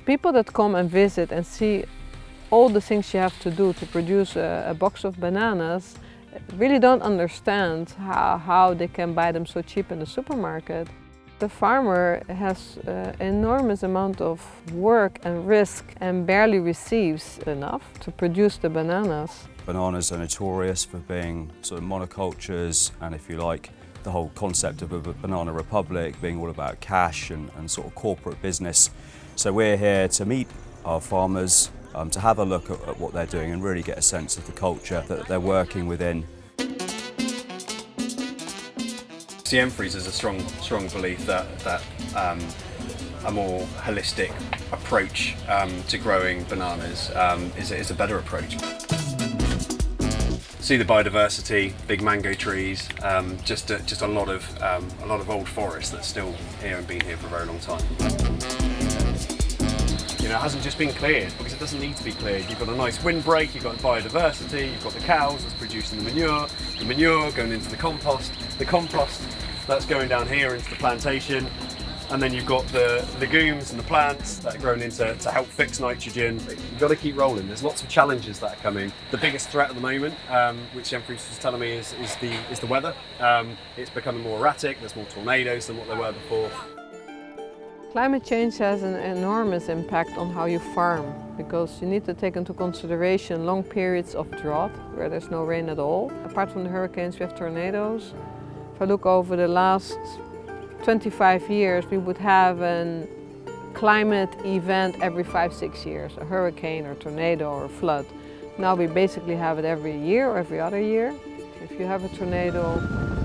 People that come and visit and see all the things you have to do to produce a box of bananas really don't understand how they can buy them so cheap in the supermarket. The farmer has an enormous amount of work and risk and barely receives enough to produce the bananas. Bananas are notorious for being sort of monocultures, and if you like, the whole concept of a banana republic being all about cash and sort of corporate business. So we're here to meet our farmers, to have a look at what they're doing and really get a sense of the culture that they're working within. Riverford has a strong belief that a more holistic approach to growing bananas is a better approach. See the biodiversity, big mango trees, just a lot of old forest that's still here and been here for a very long time. You know, it hasn't just been cleared because it doesn't need to be cleared. You've got a nice windbreak, you've got biodiversity, you've got the cows that's producing the manure going into the compost that's going down here into the plantation, and then you've got the legumes and the plants that are grown into to help fix nitrogen. You've got to keep rolling. There's lots of challenges that are coming. The biggest threat at the moment, which Riverford was telling me, is the weather. It's becoming more erratic. There's more tornadoes than what there were before. Climate change has an enormous impact on how you farm, because you need to take into consideration long periods of drought where there's no rain at all. Apart from the hurricanes, we have tornadoes. If I look over the last 25 years, we would have a climate event every 5-6 years, a hurricane or tornado or flood. Now we basically have it every year or every other year. If you have a tornado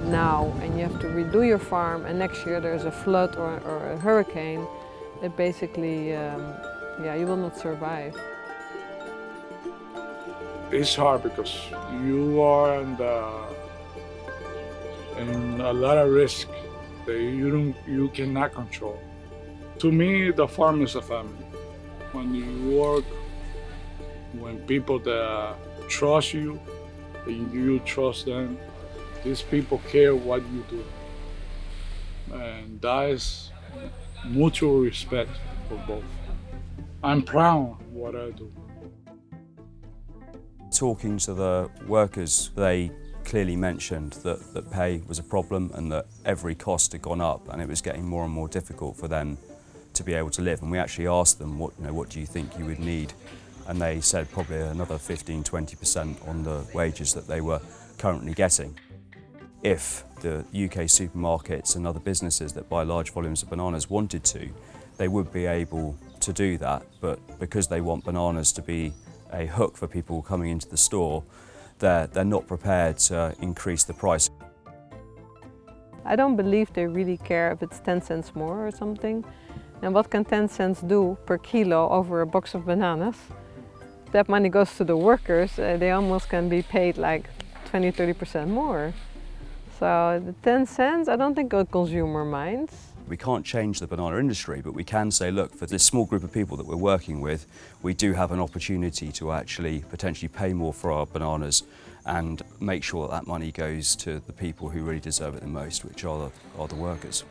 now and you have to redo your farm and next year there's a flood or a hurricane, it basically, you will not survive. It's hard because you are in a lot of risk that you cannot control. To me, the farm is a family. When you work, when people that trust you, you trust them, these people care what you do. And that is mutual respect for both. I'm proud of what I do. Talking to the workers, they clearly mentioned that pay was a problem and that every cost had gone up and it was getting more and more difficult for them to be able to live. And we actually asked them, what do you think you would need? And they said probably another 15–20% on the wages that they were currently getting. If the UK supermarkets and other businesses that buy large volumes of bananas wanted to, they would be able to do that, but because they want bananas to be a hook for people coming into the store, they're not prepared to increase the price. I don't believe they really care if it's 10 cents more or something. And what can 10 cents do per kilo over a box of bananas? That money goes to the workers, they almost can be paid like 20–30% more. So the 10 cents, I don't think a consumer minds. We can't change the banana industry, but we can say, look, for this small group of people that we're working with, we do have an opportunity to actually potentially pay more for our bananas and make sure that money goes to the people who really deserve it the most, which are the workers.